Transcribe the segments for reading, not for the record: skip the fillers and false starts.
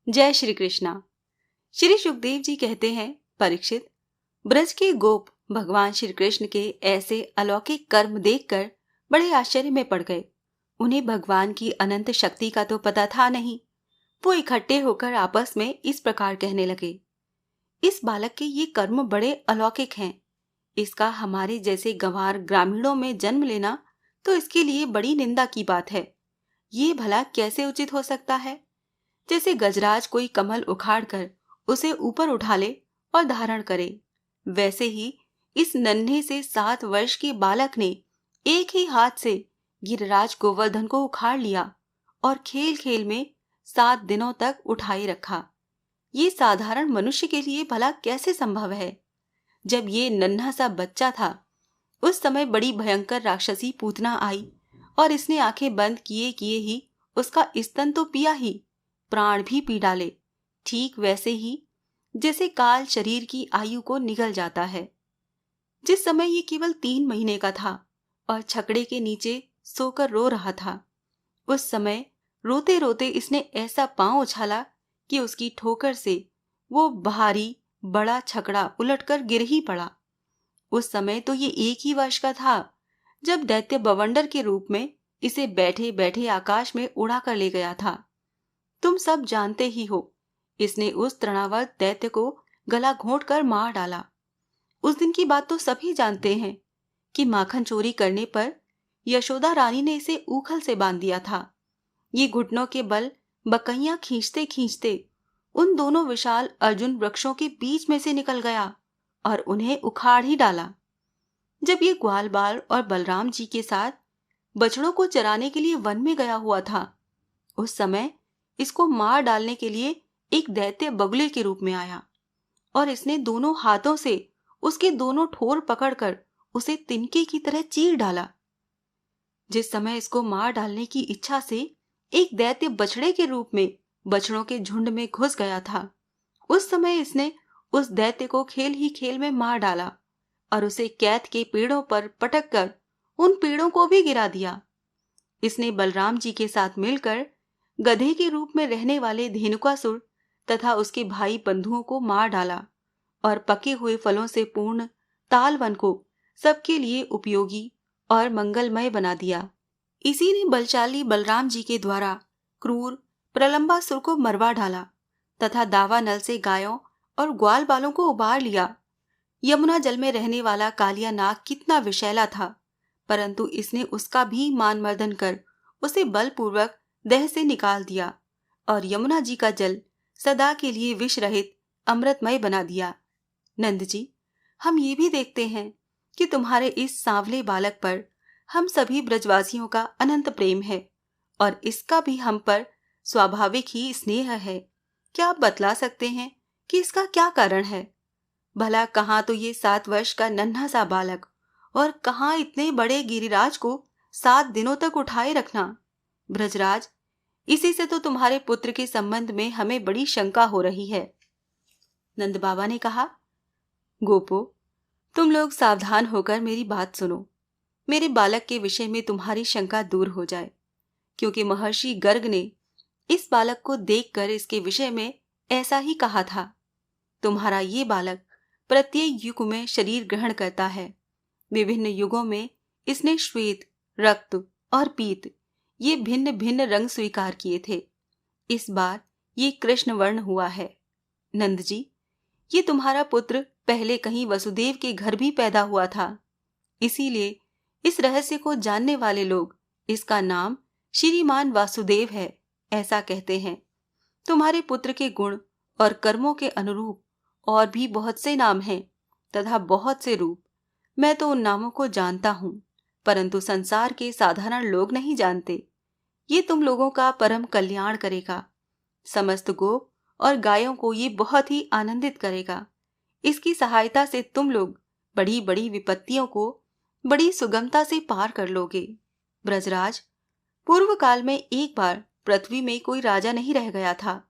जय श्री कृष्णा। श्री सुखदेव जी कहते हैं, परीक्षित, ब्रज के गोप भगवान श्री कृष्ण के ऐसे अलौकिक कर्म देखकर बड़े आश्चर्य में पड़ गए। उन्हें भगवान की अनंत शक्ति का तो पता था नहीं। वो इकट्ठे होकर आपस में इस प्रकार कहने लगे, इस बालक के ये कर्म बड़े अलौकिक हैं। इसका हमारे जैसे गंवार ग्रामीणों में जन्म लेना तो इसके लिए बड़ी निंदा की बात है। ये भला कैसे उचित हो सकता है? जैसे गजराज कोई कमल उखाड़कर उसे ऊपर उठा ले और धारण करे, वैसे ही इस नन्हे से 7 वर्ष के बालक ने एक ही हाथ से गिरिराज गोवर्धन को उखाड़ लिया और खेल खेल में 7 दिनों तक उठाए रखा। ये साधारण मनुष्य के लिए भला कैसे संभव है? जब ये नन्हा सा बच्चा था, उस समय बड़ी भयंकर राक्षसी पूतना आई और इसने आंखें बंद किए किए ही उसका स्तन तो पिया ही, प्राण भी पी डाले। ठीक वैसे ही जैसे काल शरीर की आयु को निगल जाता है। जिस समय ये केवल 3 महीने का था और छकड़े के नीचे सोकर रो रहा था, उस समय रोते रोते इसने ऐसा पांव उछाला कि उसकी ठोकर से वो भारी बड़ा छकड़ा उलटकर गिर ही पड़ा। उस समय तो ये 1 ही वर्ष का था जब दैत्य बवंडर के रूप में इसे बैठे बैठे आकाश में उड़ा कर ले गया था। तुम सब जानते ही हो, इसने उस तृणावर्त दैत्य को गला घोंट कर मार डाला। उस दिन की बात तो सभी जानते हैं कि माखन चोरी करने पर यशोदा रानी ने इसे ऊखल से बांध दिया था। ये घुटनों के बल बकैयां खींचते खींचते उन दोनों विशाल अर्जुन वृक्षों के बीच में से निकल गया और उन्हें उखाड़ ही डाला। जब ये ग्वाल बाल और बलराम जी के साथ बछड़ों को चराने के लिए वन में गया हुआ था, उस समय इसको मार डालने के लिए एक दैत्य बगुले के रूप में आया और इसने दोनों हाथों से उसके दोनों ठोर पकड़कर उसे तिनके की तरह चीर डाला। जिस समय इसको मार डालने की इच्छा से एक दैत्य बछड़े के रूप में बछड़ों के झुंड में घुस गया था, उस समय इसने उस दैत्य को खेल ही खेल में मार डाला और उसे कैथ के पेड़ों पर पटक कर उन पेड़ों को भी गिरा दिया। इसने बलराम जी के साथ मिलकर गधे के रूप में रहने वाले धेनुकासुर तथा उसके भाई बंधुओं को मार डाला और पके हुए फलों से पूर्ण तालवन को सबके लिए उपयोगी और मंगलमय बना दिया। इसी ने बलशाली बलराम जी के द्वारा क्रूर प्रलंबासुर को मरवा डाला तथा दावानल से गायों और ग्वाल बालों को उबार लिया। यमुना जल में रहने वाला कालिया नाग कितना विषैला था, परंतु इसने उसका भी मान मर्दन कर उसे बलपूर्वक देह से निकाल दिया और यमुना जी का जल सदा के लिए विष रहित अमृतमय बना दिया। नंद जी, हम ये भी देखते हैं कि तुम्हारे इस सांवले बालक पर हम सभी ब्रजवासियों का अनंत प्रेम है और इसका भी हम पर स्वाभाविक ही स्नेह है। क्या आप बतला सकते हैं कि इसका क्या कारण है? भला कहाँ तो ये 7 वर्ष का नन्हा सा बालक और कहाँ इतने बड़े गिरिराज को 7 दिनों तक उठाए रखना। ब्रजराज, इसी से तो तुम्हारे पुत्र के संबंध में हमें बड़ी शंका हो रही है। नंद बाबा ने कहा, गोपो, तुम लोग सावधान होकर मेरी बात सुनो। मेरे बालक के विषय में तुम्हारी शंका दूर हो जाए, क्योंकि महर्षि गर्ग ने इस बालक को देखकर इसके विषय में ऐसा ही कहा था। तुम्हारा ये बालक प्रत्येक युग में शरीर ग्रहण करता है। विभिन्न युगों में इसने श्वेत, रक्त और पीत ये भिन्न भिन्न रंग स्वीकार किए थे। इस बार ये कृष्ण वर्ण हुआ है। नंद जी, ये तुम्हारा पुत्र पहले कहीं वसुदेव के घर भी पैदा हुआ था। इसीलिए इस रहस्य को जानने वाले लोग इसका नाम श्रीमान वासुदेव है ऐसा कहते हैं। तुम्हारे पुत्र के गुण और कर्मों के अनुरूप और भी बहुत से नाम हैं तथा बहुत से रूप। मैं तो उन नामों को जानता हूं, परंतु संसार के साधारण लोग नहीं जानते। ये तुम लोगों का परम कल्याण करेगा। समस्त गोप और गायों को ये बहुत ही आनंदित करेगा। इसकी सहायता से तुम लोग बड़ी बड़ी विपत्तियों को बड़ी सुगमता से पार कर लोगे। ब्रजराज, पूर्व काल में एक बार पृथ्वी में कोई राजा नहीं रह गया था।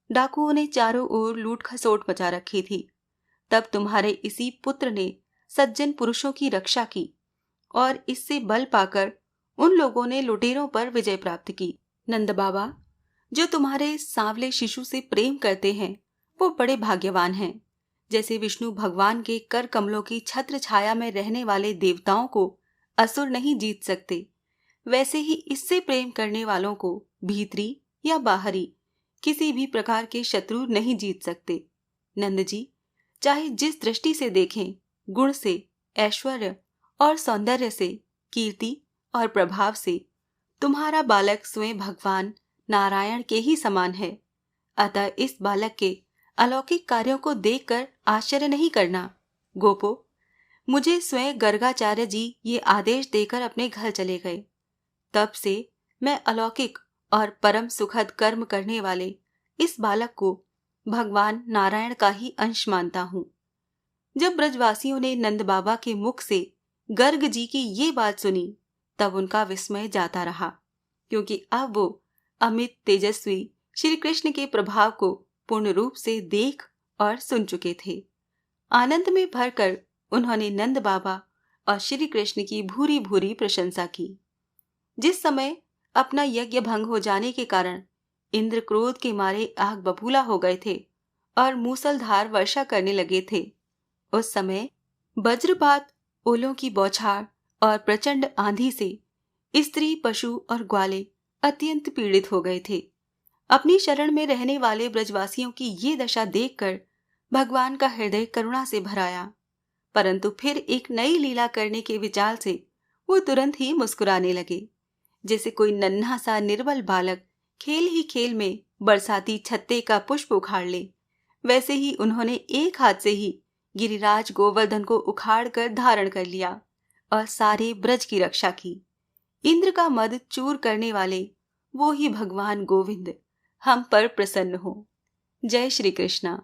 डाकुओं ने चारों ओर लूट खसोट मचा रखी थी। तब तुम्हारे इसी पुत्र ने सज्जन पुरुषों की रक्षा की और इससे बल पाकर उन लोगों ने लुटेरों पर विजय प्राप्त की। नंद बाबा, जो तुम्हारे सांवले शिशु से प्रेम करते हैं वो बड़े भाग्यवान हैं। जैसे विष्णु भगवान के कर कमलों की छत्र छाया में रहने वाले देवताओं को असुर नहीं जीत सकते, वैसे ही इससे प्रेम करने वालों को भीतरी या बाहरी किसी भी प्रकार के शत्रु नहीं जीत सकते। नंद जी, चाहे जिस दृष्टि से देखें, गुण से, ऐश्वर्य और सौंदर्य से, कीर्ति और प्रभाव से तुम्हारा बालक स्वयं भगवान नारायण के ही समान है। अतः इस बालक के अलौकिक कार्यों को देखकर आश्चर्य नहीं करना। गोपो, मुझे स्वयं गर्गाचार्य जी ये आदेश देकर अपने घर चले गए। तब से मैं अलौकिक और परम सुखद कर्म करने वाले इस बालक को भगवान नारायण का ही अंश मानता हूँ। जब ब्रजवासियों ने नंद बाबा के मुख से गर्ग जी की ये बात सुनी, तब उनका विस्मय जाता रहा, क्योंकि अब वो अमित तेजस्वी श्री कृष्ण के प्रभाव को पूर्ण रूप से देख और सुन चुके थे। आनंद में भरकर उन्होंने नंद बाबा और श्री कृष्ण की भूरी भूरी प्रशंसा की। जिस समय अपना यज्ञ भंग हो जाने के कारण इंद्र क्रोध के मारे आग बबूला हो गए थे और मूसलधार वर्षा करने लगे थे, उस समय वज्रपात, ओलों की बौछार और प्रचंड आंधी से स्त्री, पशु और ग्वाले अत्यंत पीड़ित हो गए थे। अपनी शरण में रहने वाले ब्रजवासियों की ये दशा देखकर भगवान का हृदय करुणा से भर आया, परंतु फिर एक नई लीला करने के विचार से वो तुरंत ही मुस्कुराने लगे। जैसे कोई नन्हा सा निर्बल बालक खेल ही खेल में बरसाती छत्ते का पुष्प उखाड़ ले, वैसे ही उन्होंने एक हाथ से ही गिरिराज गोवर्धन को उखाड़ कर धारण कर लिया और सारे ब्रज की रक्षा की। इंद्र का मद चूर करने वाले वो ही भगवान गोविंद हम पर प्रसन्न हो। जय श्री कृष्णा।